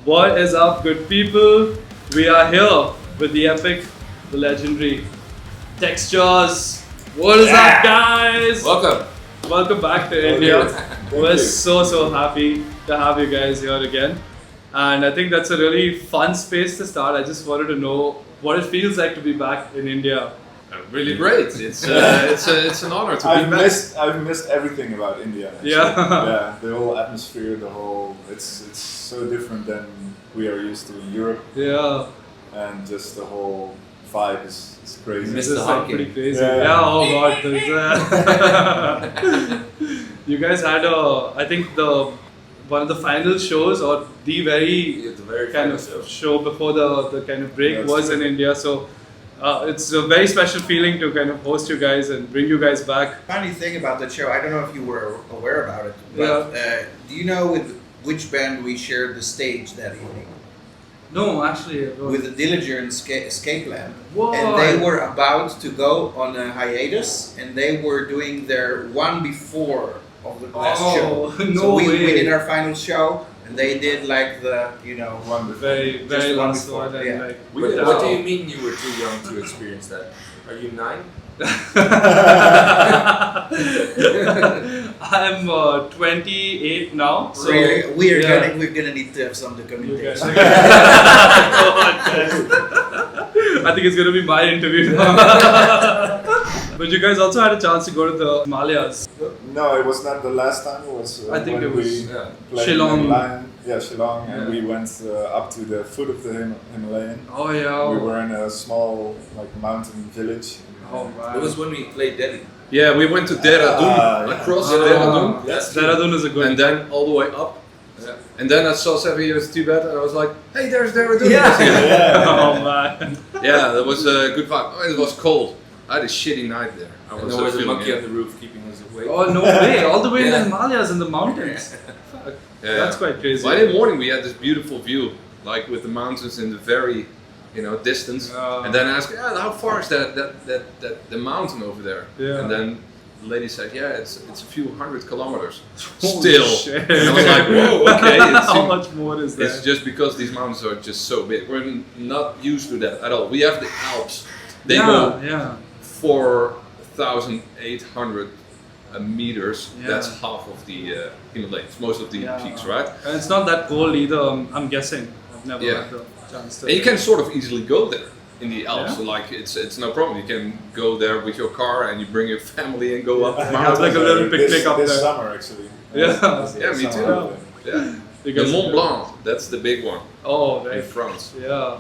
What is up, good people? We are here with the epic, the legendary Textures. What is up, guys? Welcome back to India. We're so happy to have you guys here again. And I think that's a really fun space to start. I just wanted to know what it feels like to be back in India. Really great. It's an honor to be back. I've missed everything about India. Actually. Yeah. The whole atmosphere, it's so different than we are used to in Europe. Yeah. And just the whole vibe is crazy. This is pretty crazy. Yeah. Oh god. You guys had I think one of the final shows or the very kind of show before the kind of break was in India. So it's a very special feeling to kind of host you guys and bring you guys back. Funny thing about that show, I don't know if you were aware about it, but do you know with which band we shared the stage that evening? No, actually. With the Dillinger and Escape Land. Whoa. And they were about to go on a hiatus, and they were doing their one before of the last show. No so we did our final show, and they did like the, One very last one. Yeah. Like, What do you mean you were too young to experience that? Are you 9? I'm 28 now. So we're gonna need to have some documentation. I think it's gonna be my interview now. But you guys also had a chance to go to the Himalayas. No, it was not the last time. It was I think when it was we played Shillong. in Lion. Yeah, Shillong, and we went up to the foot of the Himalayan. Oh yeah. We were in a small mountain village. Oh man. It was when we played Delhi. Yeah, we went to Dehradun, across Dehradun. Yes, Dehradun is a good. And then all the way up. Yeah. And then I saw 7 years Tibet and I was like, hey, there's Dehradun. Oh man. Yeah, that was a good vibe. Oh, it was cold. I had a shitty night there. And there was a monkey on the roof keeping us awake. Oh no way! All the way in the Himalayas in the mountains. Fuck. Yeah. That's quite crazy. But in the morning we had this beautiful view, like with the mountains in the very, distance. And then I asked, how far is that the mountain over there? Yeah. And then the lady said, it's a few hundred kilometers. Holy Still. shit. And I was like, whoa, okay. How much more is that? It's just because these mountains are just so big. We're not used to that at all. We have the Alps. They go 4,800 meters. Yeah. That's half of the Himalayas, most of the peaks, right? And it's not that cold either, I'm guessing. I've never had the chance to. And you can sort of easily go there in the Alps. Yeah? So like it's no problem. You can go there with your car and you bring your family and go up the Have mountain. like a little picnic up this there. summer actually. Yeah, me too. Summer. Yeah. You The guys- Mont Blanc, that's the big one Oh, in right. France. Yeah.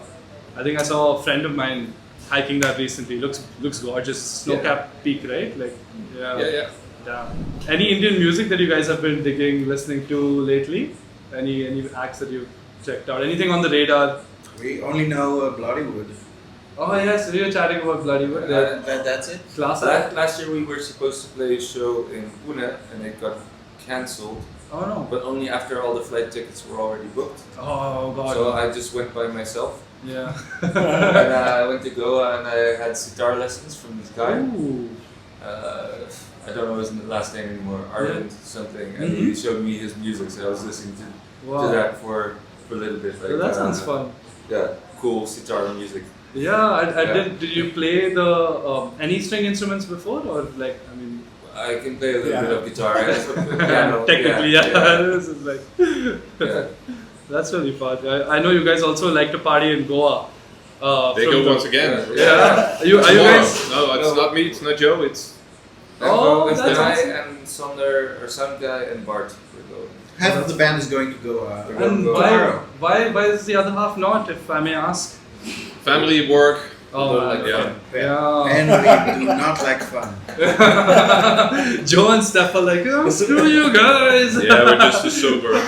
I think I saw a friend of mine hiking that recently. Looks gorgeous. Snow-capped peak, right? Like, Yeah. Damn. Any Indian music that you guys have been digging, listening to lately? Any acts that you've checked out? Anything on the radar? We only know Bloodywood. Oh yes, we were chatting about Bloodywood. That's it. Class act. Last year we were supposed to play a show in Pune and it got cancelled, Oh no. but only after all the flight tickets were already booked. Oh god. So I just went by myself Yeah. and I went to Goa and I had sitar lessons from this guy. Ooh. I don't know his last name anymore, Arvind something, and he showed me his music, so I was listening to that for a little bit. Like, Well, that sounds fun. Yeah, cool sitar music. Yeah, I did. Did you play the any string instruments before, or like I mean? I can play a little bit of guitar. Piano, Technically, This is like. yeah. That's really fun. I know you guys also like to party in Goa. They from go the- once again. Yeah. Are you guys? No, it's not me, it's not Joe, it's... Oh, it's that's Guy awesome. and Sonder, or some guy and Bart. We're going. Half of the band is going to go. And Tomorrow. why is the other half not, if I may ask? Family, work. Oh, Like yeah. Yeah. And we do not like fun. Joe and Stef are like, oh, screw you guys. Yeah, we're just a sober.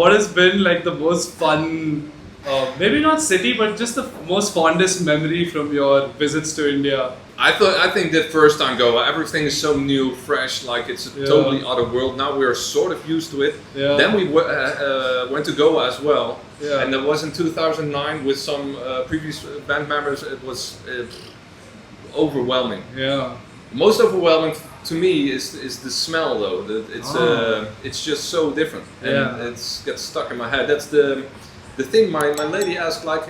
What has been like the most fun, maybe not city, but just the most fondest memory from your visits to India? I think that first time Goa, everything is so new, fresh, like it's a totally other world. Now we are sort of used to it. Yeah. Then we went to Goa as well. Yeah. And that was in 2009 with some previous band members. It was overwhelming. Yeah. most overwhelming to me is the smell though. It's just so different, and it's gets stuck in my head. That's the thing. My lady asked, like,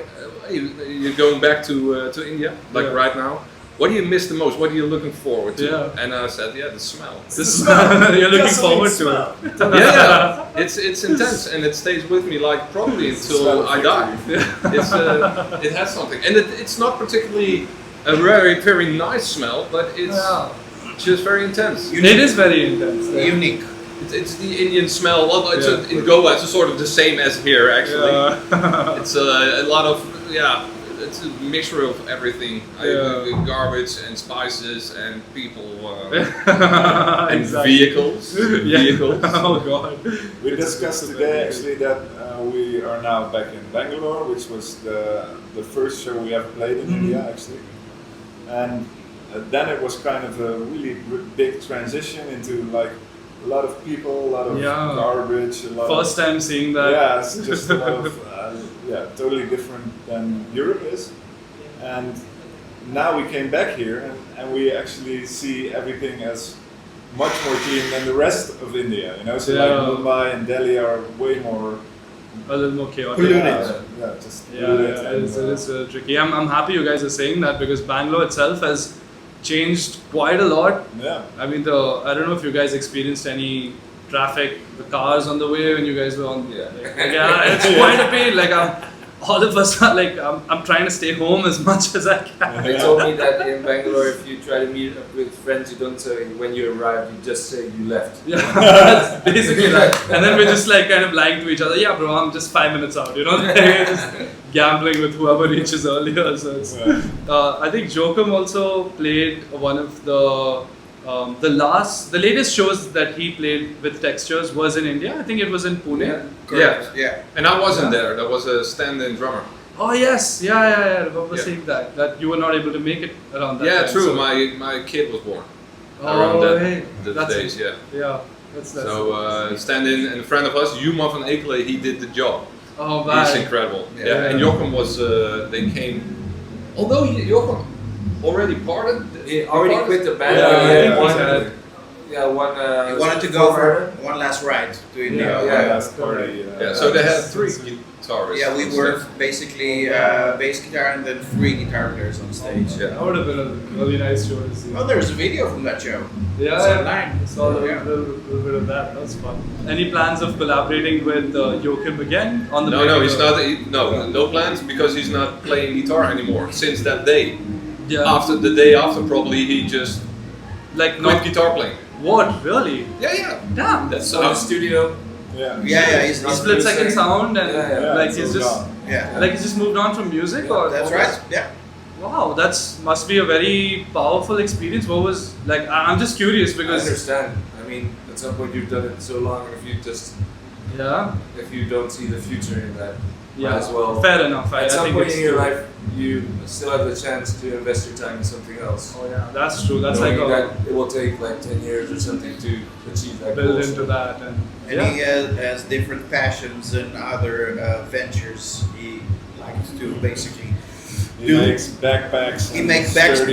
hey, you're going back to India, like right now. What do you miss the most? What are you looking forward to? Yeah. And I said, the smell. The smell. You're looking forward to it. Yeah, it's intense, and it stays with me like probably until I die. It's it has something, and it's not particularly a very nice smell, but it's just very intense. It is very intense. Unique. It's the Indian smell. Well, in Goa, it's sort of the same as here actually. It's a lot of it's a mixture of everything, garbage and spices and people and vehicles. Vehicles. Oh god. We discussed today actually that we are now back in Bangalore, which was the first show we ever played in India actually, and then it was kind of a really big transition into like a lot of people, a lot of garbage, a lot First time seeing that. Yeah, it's just a lot of totally different than Europe is. And now we came back here and we actually see everything as much more clean than the rest of India. You know, so like Mumbai and Delhi are way more a little more chaotic. polluted. It is tricky. I'm happy you guys are saying that because Bangalore itself has changed quite a lot. Yeah. I mean, I don't know if you guys experienced any traffic, the cars on the way when you guys were on. It's quite a pain. Like all of us are like, I'm trying to stay home as much as I can. They told me that in Bangalore, if you try to meet up with friends, you don't say when you arrived, you just say you left. Yeah, that's basically that. And then we're just like kind of lying to each other. Yeah, bro, I'm just 5 minutes out. You know, just gambling with whoever reaches earlier. So it's, I think Jochem also played one of the latest shows that he played with Textures was in India. I think it was in Pune. Yeah. And I wasn't there. There was a stand-in drummer. Oh yes, I remember seeing that you were not able to make it around that time. Yeah, true. So. My kid was born around those days. Yeah, that's so stand-in, and a friend of us, Juma van Ekelen, he did the job. Oh, man. He's incredible. Yeah. And Jochem was. They came. Although Jochem already parted. He already quit the band. He wanted to go for one last ride to India. Last party. So they had 3 guitarists. Yeah, we were basically bass guitar and then 3 guitar players on stage. Yeah, that would have been a really nice show to see. Well, there's a video from that show. I saw a little bit of that. That was fun. Any plans of collaborating with Jochem again on the? No, he's not. No plans because he's not playing guitar anymore since that day. Yeah. After the day after, probably he just quit guitar playing. What? Really? Yeah. Damn. That's in the studio. He's split second sound and like he's just like he's just moved on from music or that's right. Yeah. Wow, must be a very powerful experience. What was like? I'm just curious because I understand. I mean, at some point you've done it so long, and if you don't see the future in that, might as well. Fair enough. At some point in your life, you still have the chance to invest your time in something else. Oh yeah, that's true. That's that it will take like 10 years or something to achieve that. Build into that and he has different passions and other ventures. He likes to basically. He makes backpacks. He makes backpacks.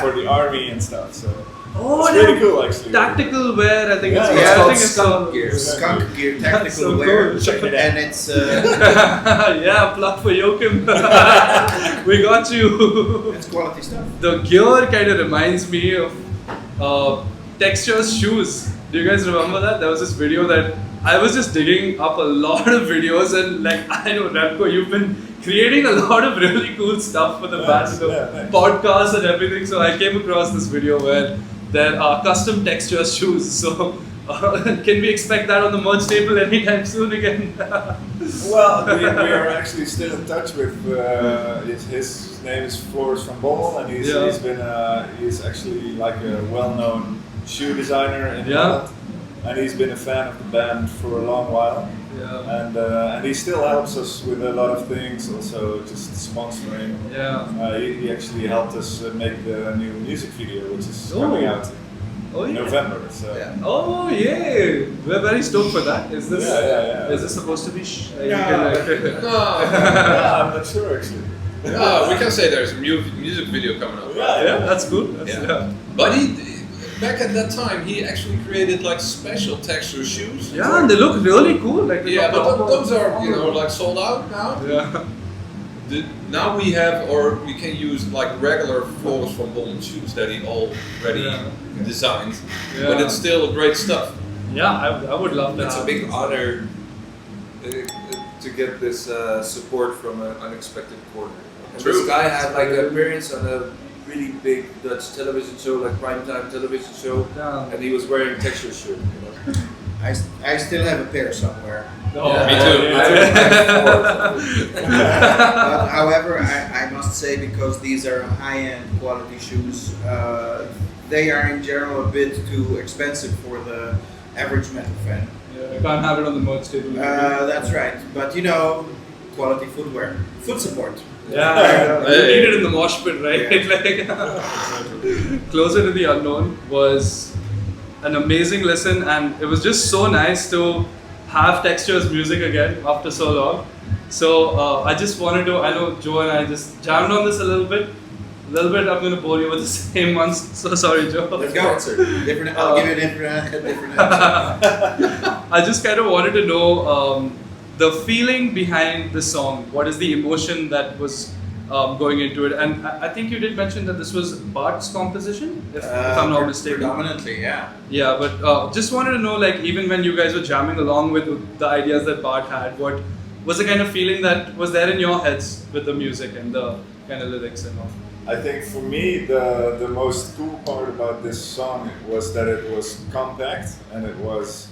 For the army and stuff. So it's really cool actually. Tactical wear, I think it's skunk gear. Skunk gear, tactical wear, cool. Check it out. and it's. Plug for Jochem. We got you. It's quality stuff. The gear kind of reminds me of Texture's shoes. Do you guys remember that? There was this video that I was just digging up a lot of videos and like I know Remko, you've been creating a lot of really cool stuff for the band, podcasts and everything. So I came across this video where there are custom Texture shoes. So can we expect that on the merch table anytime soon again? Well, we are actually still in touch with his name is Floris van Bommel, and he's actually like a well-known shoe designer in Holland, and he's been a fan of the band for a long while. And he still helps us with a lot of things, also just sponsoring. He actually helped us make the new music video, which is coming out in November. So. We're very stoked for that. Is this? Is this supposed to be? I'm not sure actually. We can say there's a music video coming up. Yeah, that's cool. But back at that time, he actually created like special texture shoes. Yeah, and they look really cool. Like but those are like sold out now. Yeah. Now we have, or we can use like regular Floris van Bommel shoes that he already designed. Yeah. But it's still great stuff. Yeah, I would love that. It's a big honor to get this support from an unexpected corner. And True. This guy had like an appearance on a really big Dutch television show, like primetime television show, and he was wearing texture shirt. I still have a pair somewhere. Oh, me too. But however, I must say, because these are high-end quality shoes, they are in general a bit too expensive for the average metal fan. Yeah, I can't have it on the merch table. That's right. But quality footwear, foot support. Yeah, you need it in the mosh pit, right? Closer to the Unknown was an amazing listen, and it was just so nice to have Texture's music again after so long. So I just wanted to, I know Joe and I just jammed on this a little bit. I'm going to bore you with the same ones. So sorry, Joe. Let's go. Different. I'll give you a different answer. I just kind of wanted to know the feeling behind the song. What is the emotion that was going into it? And I think you did mention that this was Bart's composition, if I'm not mistaken. Predominantly, yeah. Yeah, but just wanted to know, like, even when you guys were jamming along with the ideas that Bart had, what was the kind of feeling that was there in your heads with the music and the kind of lyrics and all? I think for me the most cool part about this song was that it was compact and it was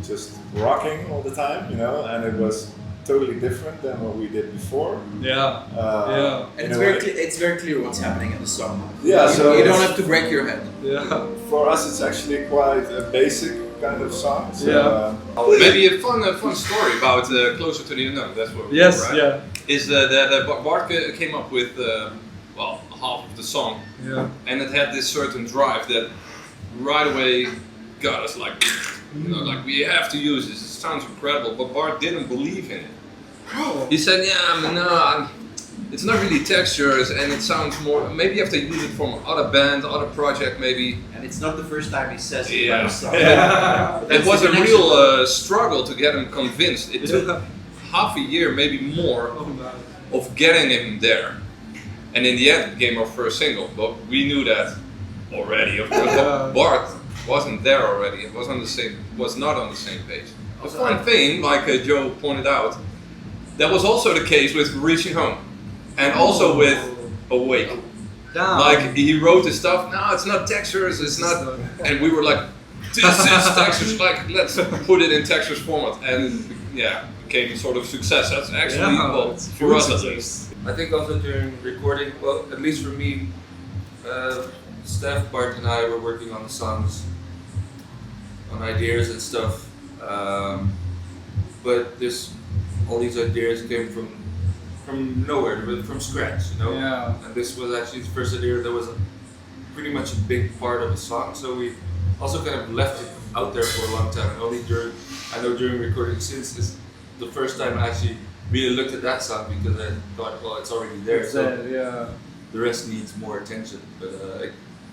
just rocking all the time, and it was totally different than what we did before. Yeah. And it's very clear what's happening in the song. Yeah, you don't have to break your head. Yeah. For us, it's actually quite a basic kind of song. So, maybe a fun story about Closer to the Unknown. That's what. Yes. Right? Yeah. Is that Bart came up with half of the song, and it had this certain drive that right away got us like, like we have to use this. It sounds incredible, but Bart didn't believe in it. Oh. He said, it's not really textures, and it sounds more. Maybe you have to use it from other band, other project, maybe. And it's not the first time he says it about the song. It was a real struggle to get him convinced. It took half a year, maybe more, of getting him there. And in the end, it became our first single. But we knew that already. Of course, but Bart wasn't there already. It was not on the same page. The fun thing, like Joe pointed out, that was also the case with Reaching Home, and also with Awake. Damn. Like he wrote his stuff. No, it's not textures. It's not. And we were like, this is textures. Like let's put it in textures format, and became sort of success. That's actually for us at least. I think also during recording, well, at least for me, Stef, Bart, and I were working on the songs, on ideas and stuff. But all these ideas came from nowhere, from scratch, Yeah. And this was actually the first idea that was pretty much a big part of the song. So we also kind of left it out there for a long time. And only during recording, since it's the first time I actually really looked at that song, because I thought, well, it's already there, the rest needs more attention. But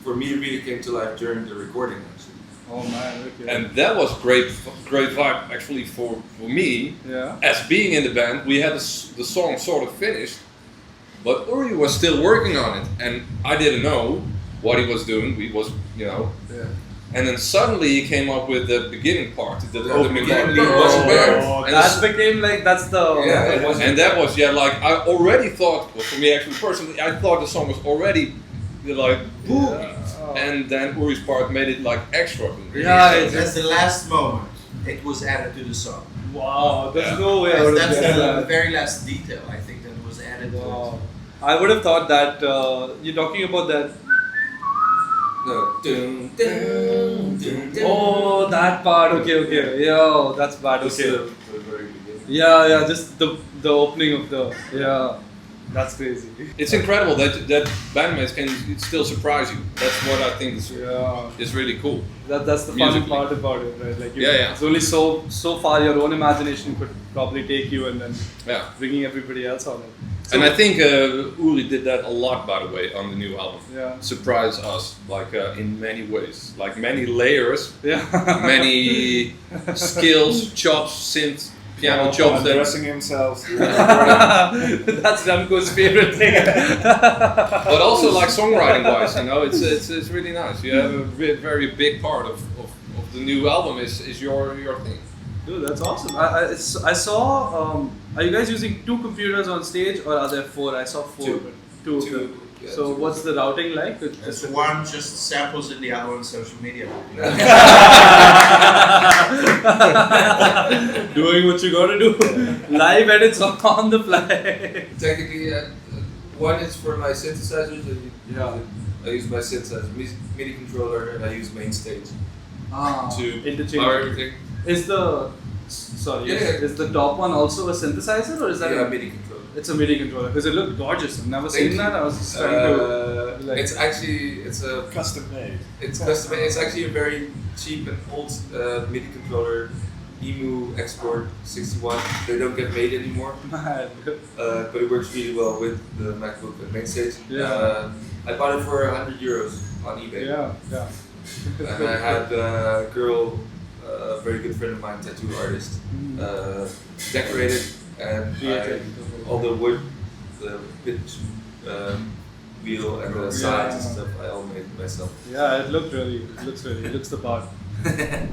for me, it really came to life during the recording, actually. Oh man, okay. And that was great vibe actually for me. Yeah. As being in the band, we had the song sort of finished, but Uri was still working on it, and I didn't know what he was doing. And then suddenly he came up with the beginning part, the beginning wasn't there. And that became like, that's the... And that was, like, I already thought, well, for me actually personally, I thought the song was already, like, boom. And then Uri's part made it, like, extra. That's the last moment it was added to the song. Wow, there's no way. That's the very last detail, I think, that was added to it. I would have thought that, you're talking about that... No. Oh, that part. Okay. Yo, that's bad. Okay. The very beginning. Yeah. Just the opening of the. That's crazy. It's incredible that bandmates can still surprise you. That's what I think is really cool. That's the fun part about it, right? Like it's only so far your own imagination could probably take you, and then bringing everybody else on it. And I think Uri did that a lot, by the way, on the new album. Yeah. Surprised us, like in many ways, like many layers, Yeah. many skills, chops, synth, piano chops. Dressing himself. That's Remko's favorite thing. But also like songwriting wise, it's really nice. You have a very big part of the new album is your thing. Dude, that's awesome. I saw. Are you guys using 2 computers on stage, or are there 4? I saw 4. Two. Yeah, So what's the routing like? One just samples in the other on social media. Doing what you gotta do. Live edits on the fly. Technically, one is for my synthesizers. Yeah. I use my synthesizer MIDI controller, and I use main stage to interchange power everything. Is the is the top one also a synthesizer, or is that a MIDI controller? It's a MIDI controller because it looked gorgeous. I've never Thank seen that. I was just trying to. It's actually a Custom made. It's custom made. It's actually a very cheap and old MIDI controller. EMU Export 61. They don't get made anymore. Man. But it works really well with the MacBook and MainStage. Yeah. I bought it for €100 on eBay. Yeah. And I had a girl, a very good friend of mine, tattoo artist, decorate it, and all the wood, the pitch wheel and the sides and stuff I all made myself. Yeah, it looks the part.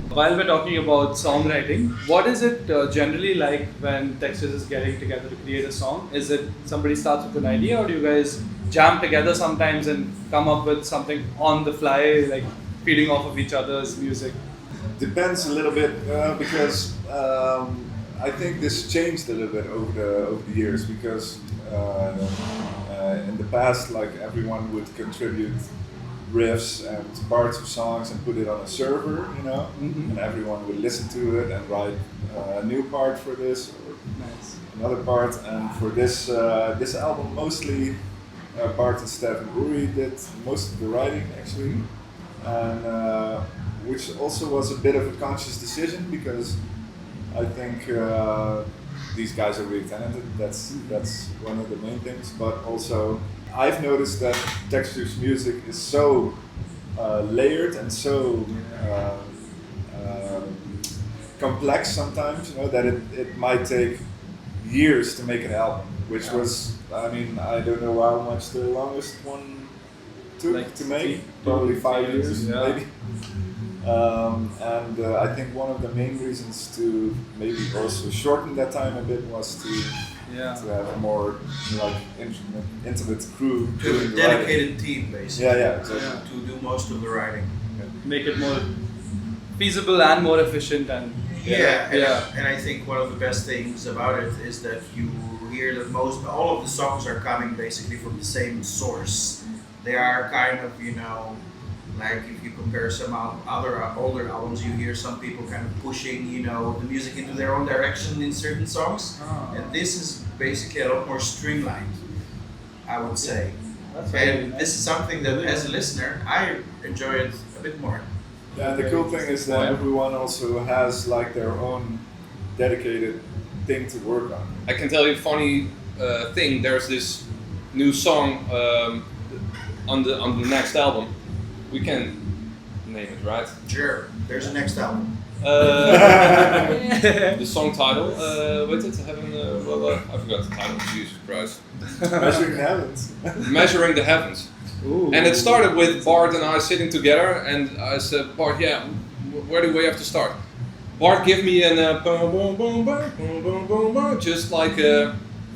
While we're talking about songwriting, what is it generally like when Textures is getting together to create a song? Is it somebody starts with an idea, or do you guys jam together sometimes and come up with something on the fly, like feeding off of each other's music? Depends a little bit because I think this changed a little bit over the years because in the past, like everyone would contribute riffs and parts of songs and put it on a server, and everyone would listen to it and write a new part for this or another part. And for this album, mostly Bart and Stef and Uri did most of the writing actually, and which also was a bit of a conscious decision because I think these guys are really talented. That's one of the main things, but also I've noticed that Texture's music is so layered and so complex sometimes, that it might take years to make an album, which was, I don't know how much the longest one took to make, probably 5 years maybe. And I think one of the main reasons to maybe also shorten that time a bit was to have a more intimate crew. To a dedicated team, basically. Yeah, exactly. To do most of the writing. Make it more feasible and more efficient and. And I think one of the best things about it is that you hear that all of the songs are coming basically from the same source. They are kind of, like if you compare some other older albums, you hear some people kind of pushing, the music into their own direction in certain songs. Oh. And this is basically a lot more streamlined, I would say. And this is something that, as a listener, I enjoy it a bit more. Yeah, the cool thing is that everyone also has like their own dedicated thing to work on. I can tell you a funny thing. There's this new song on the next album. We can name it, right? Sure. There's a next album. The song title, what's it? I forgot the title. Jesus Christ. Measuring the Heavens. Measuring the Heavens. Ooh. And it started with Bart and I sitting together, and I said, Bart, where do we have to start? Bart, give me an boom, boom, boom, boom, boom, boom, boom, boom, just like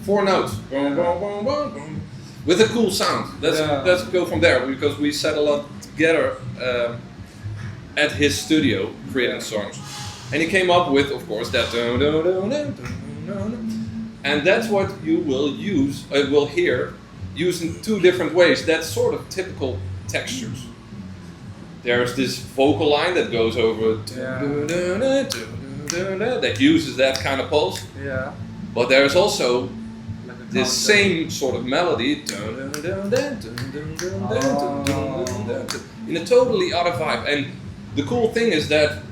4 notes, boom, boom, boom, boom, boom, with a cool sound. Let's go from there, because we sat a lot together at his studio creating songs, and he came up with, of course, that and that's what you will hear used in 2 different ways. That's sort of typical Textures. There's this vocal line that goes over that uses that kind of pulse. Yeah. But there's also this same sort of melody in a totally other vibe. And the cool thing is that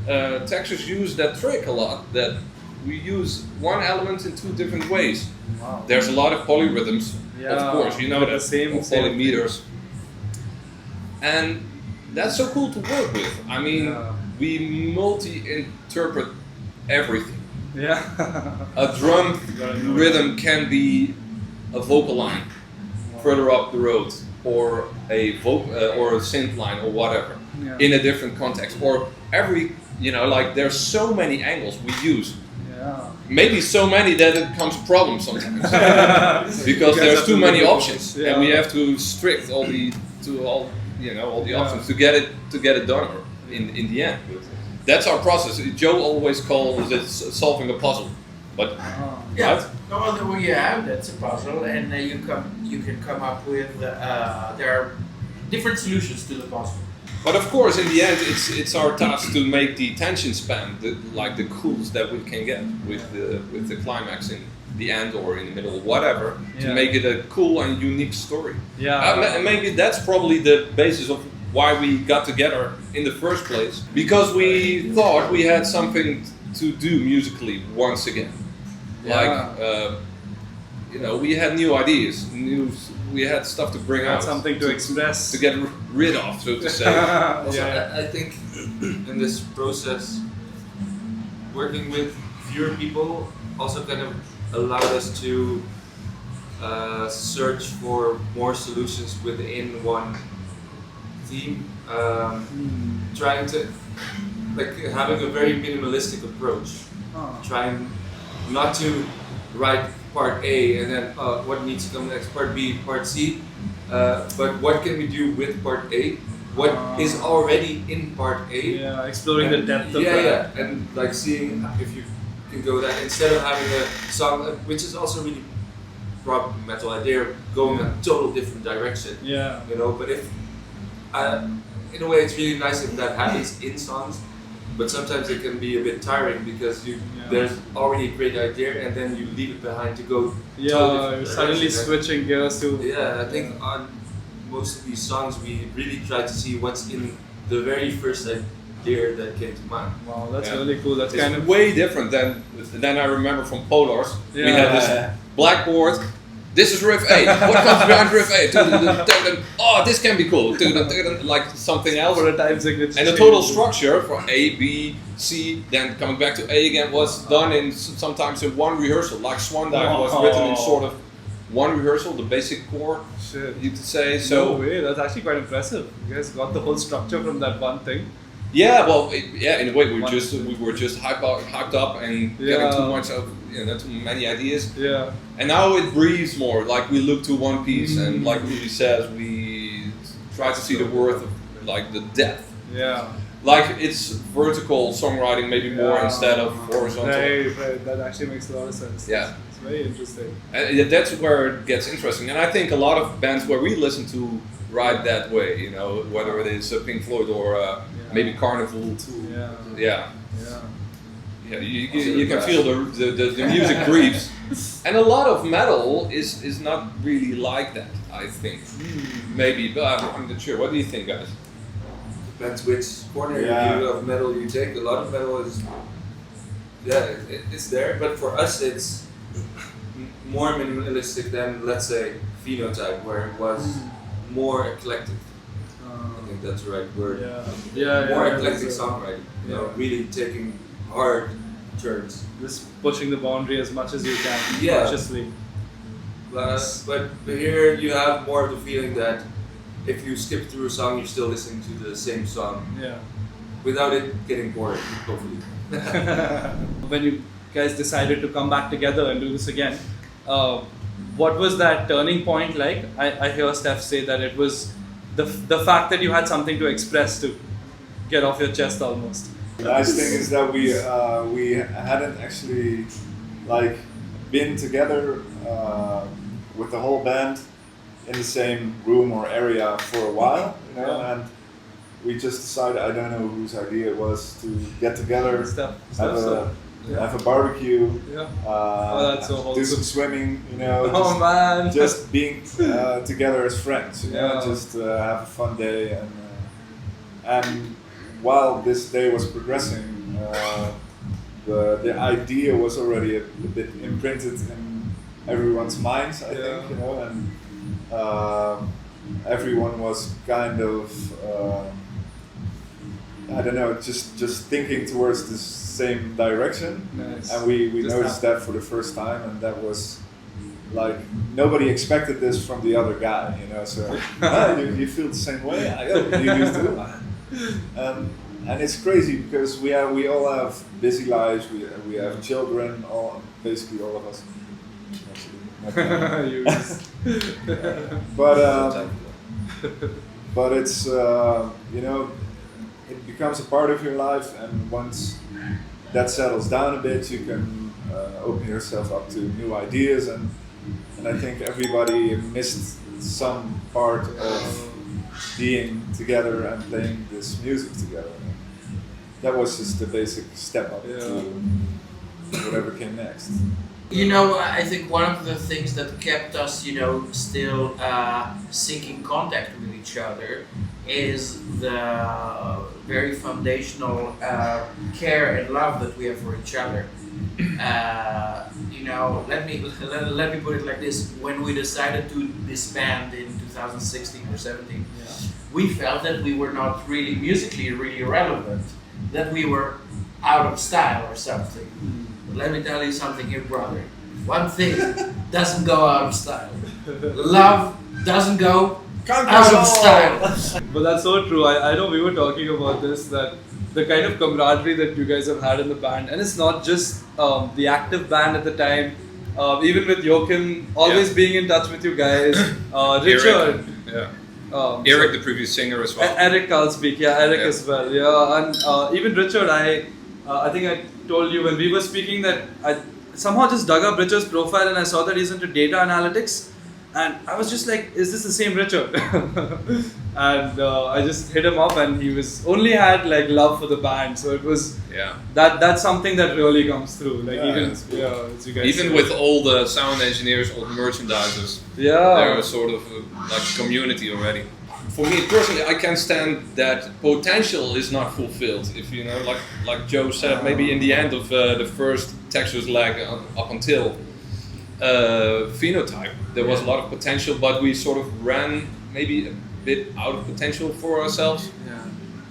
Textures use that trick a lot. That we use one element in two different ways. Wow. There's a lot of polyrhythms, of course, you know that, same polymeters. And that's so cool to work with. I mean, we multi-interpret everything. Yeah. A drum rhythm can be a vocal line further up the road, or a synth line, or whatever, in a different context. Or like there's so many angles we use. Yeah. Maybe so many that it becomes a problem sometimes because there's too many options, and we have to strict all the options to get it done in the end. That's our process. Joe always calls it solving a puzzle, but yeah, that's a puzzle, and you can come up with there are different solutions to the puzzle. But of course, in the end, it's our task to make the attention span the coolest that we can get with the climax in the end or in the middle, whatever, to make it a cool and unique story. Yeah, and maybe that's probably the basis of why we got together in the first place, because we thought we had something to do musically once again. We had new ideas, we had stuff to bring out, something to express, to get rid of, so to say. I think in this process, working with fewer people also kind of allowed us to search for more solutions within one theme, trying to having a very minimalistic approach, trying not to write part A and then what needs to come next, part B, part C, but what can we do with part A? What is already in part A? Yeah, exploring the depth of that. And seeing if you can go that instead of having a song, which is also really prog metal idea, going a total different direction. Yeah. But if in a way it's really nice if that happens in songs. But sometimes it can be a bit tiring because there's already a great idea and then you leave it behind to go. You're suddenly switching gears to. Yeah, I think on most of these songs we really try to see what's in the very first idea that came to mind. Wow, that's really cool. That's it's kind of way different than I remember from Polars. We had this blackboard. This is riff A. What comes behind riff A? Oh, this can be cool. Like something else. For a time signature. And the total structure for A, B, C, then coming back to A again was done in sometimes in one rehearsal. Like Swan Dive was written in sort of one rehearsal, the basic core, you could say. So no way, that's actually quite impressive. You guys got the whole structure from that one thing. Yeah, well, in a way, we were just hyped up and getting too much of too many ideas. Yeah. And now it breathes more. Like we look to one piece, and like Uri says, we try to see the worth of like the depth. Yeah. Like it's vertical songwriting maybe more instead of horizontal. Right. That actually makes a lot of sense. Yeah. It's very interesting. And that's where it gets interesting. And I think a lot of bands where we listen to ride that way. Whether it is Pink Floyd or maybe Carnival too. Yeah. You can feel the music breathes, and a lot of metal is not really like that. I think maybe, but I'm not sure. What do you think, guys? Depends which corner view of metal you take. A lot of metal is it's there, but for us it's more minimalistic than, let's say, Phenotype, where it was more eclectic. I think that's the right word. More eclectic songwriting. Really taking hard turns. Just pushing the boundary as much as you can, consciously. But here you have more of the feeling that if you skip through a song, you're still listening to the same song. Yeah. Without it getting bored, hopefully. When you guys decided to come back together and do this again, what was that turning point like? I hear Stef say that it was the fact that you had something to express, to get off your chest almost. The nice thing is that we hadn't actually been together with the whole band in the same room or area for a while, and we just decided, I don't know whose idea it was, to get together, have a barbecue, that's so wholesome. do some swimming, man. just being together as friends, just have a fun day, and while this day was progressing, the idea was already a bit imprinted in everyone's minds, I think, you know, and everyone was kind of I don't know, just thinking towards the same direction. Nice. And we noticed that for the first time, and that was like nobody expected this from the other guy, you know. So you feel the same way? You do too. And it's crazy because we all have busy lives. We have children. Basically all of us. But it's you know, it becomes a part of your life, and once that settles down a bit, you can open yourself up to new ideas, and I think everybody missed some part of being together and playing this music together. That was just the basic step up to whatever came next. You know, I think one of the things that kept us, you know, still seeking contact with each other is the very foundational care and love that we have for each other. You know, let me put it like this: when we decided to disband in 2016 or 17, we felt that we were not really musically really relevant, that we were out of style or something. But let me tell you something here, brother. One thing doesn't go out of style. Love doesn't go out of style. But that's so true. I know we were talking about this, that the kind of camaraderie that you guys have had in the band, and it's not just the active band at the time, even with Jochem always being in touch with you guys, Richard. Eric, the previous singer as well. Eric, I'll speak. Eric as well. Yeah, and even Richard, I think I told you when we were speaking that I somehow just dug up Richard's profile and I saw that he's into data analytics, and I was just like, is this the same Richard? And I just hit him up, and he only had like love for the band, so it was that's something that really comes through. Like as you guys even with all the sound engineers, all the merchandisers, they're sort of like a community already. For me personally, I can't stand that potential is not fulfilled. If you know, like Joe said, maybe in the end of the first Texas leg up until Phenotype, there was a lot of potential, but we sort of ran maybe a bit out of potential for ourselves.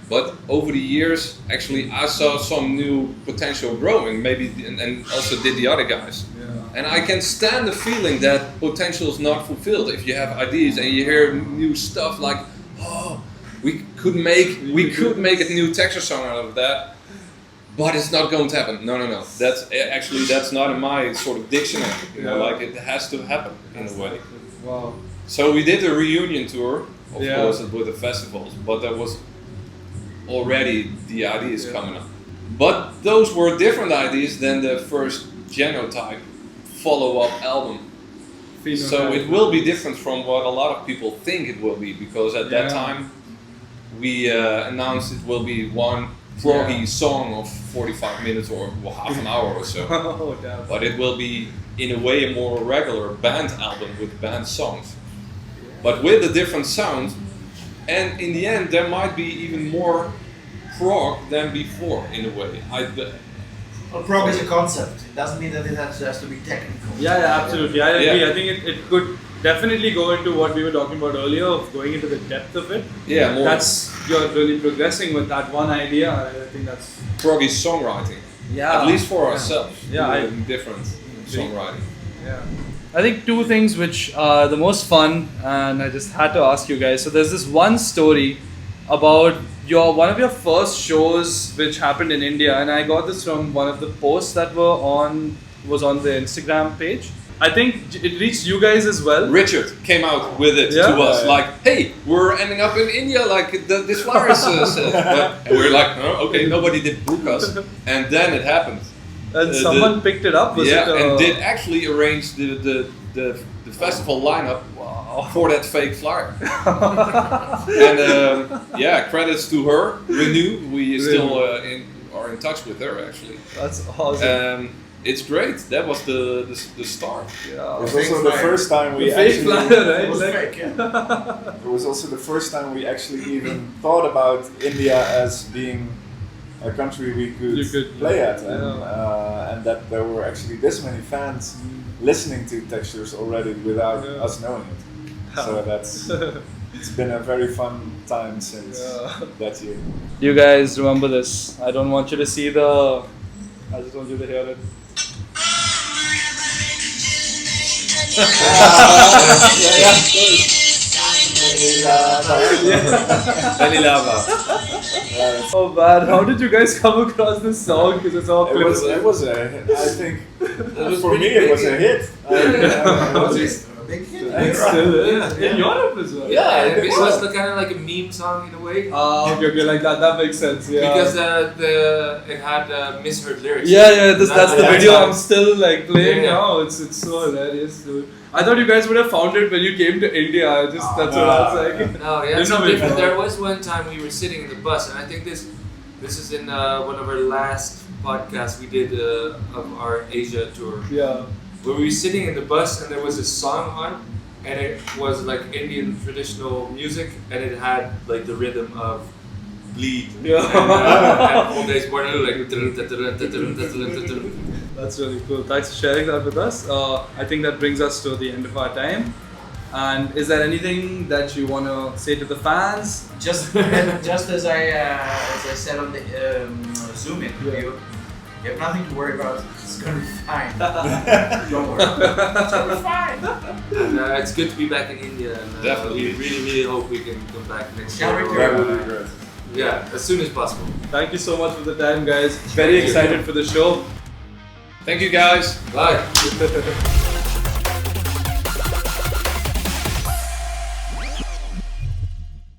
But over the years, actually, I saw some new potential growing, maybe, and also did the other guys. And I can stand the feeling that potential is not fulfilled. If you have ideas and you hear new stuff like, oh, we could make a new Texas song out of that, but it's not going to happen. No. That's not in my sort of dictionary. You know, like it has to happen in a way. Wow. So we did a reunion tour, of course, with the festivals, but there was already the ideas coming up. But those were different ideas than the first Genotype follow-up album. So it will be different from what a lot of people think it will be, because at that time we announced it will be one proggy song of 45 minutes or half an hour or so. But it will be in a way a more regular band album with band songs, but with a different sound. And in the end there might be even more prog than before in a way. Well, prog is a concept. It doesn't mean that it has to be technical. Yeah, absolutely. I agree. I think it could definitely go into what we were talking about earlier, of going into the depth of it. Yeah, more. You're really progressing with that one idea. I think that's proggy songwriting. Yeah. At least for ourselves. Yeah. Different songwriting. Yeah. I think two things which are the most fun, and I just had to ask you guys. So there's this one story about one of your first shows which happened in India, and I got this from one of the posts that was on the Instagram page. I think it reached you guys as well. Richard came out with it to us, like, hey, we're ending up in India, like this flyer says. And we're like, oh, okay, nobody did book us. And then it happened. And someone picked it up, and did actually arrange the festival lineup for that fake flyer. And credits to her, Renew. We still are in touch with her actually. That's awesome. It's great. That was the start. Yeah. It was also the first time we actually. Flyer, right? It was also the first time we actually even thought about India as being a country we could play at, and that there were actually this many fans listening to Textures already without us knowing it. So it's been a very fun time since that year. You guys remember this? I don't want you to see I just want you to hear it. Oh man, how did you guys come across this song? Because it's all it was a hit. I think for me it was a hit. Big hit. In Europe as well. Yeah, it was kind of like a meme song in a way. Okay, like that makes sense. Yeah. Because it had misheard lyrics. That's the video I'm still like playing now. It's so hilarious, dude. I thought you guys would have found it when you came to India. That's what I was like. No, yeah, it's not different. There was one time we were sitting in the bus, and I think this is in one of our last podcasts we did of our Asia tour. Yeah. Where we were sitting in the bus and there was a song on, and it was like Indian traditional music, and it had like the rhythm of Bleed. Yeah. And All Days Born like. That's really cool. Thanks for sharing that with us. I think that brings us to the end of our time. And is there anything that you want to say to the fans? Just as I said on the Zoom interview, you have nothing to worry about. It's gonna be fine. Don't worry. It's gonna be fine. And it's good to be back in India, and Definitely. we really hope we can come back next year. Yeah, as soon as possible. Thank you so much for the time, guys. Very excited for the show. Thank you guys. Bye.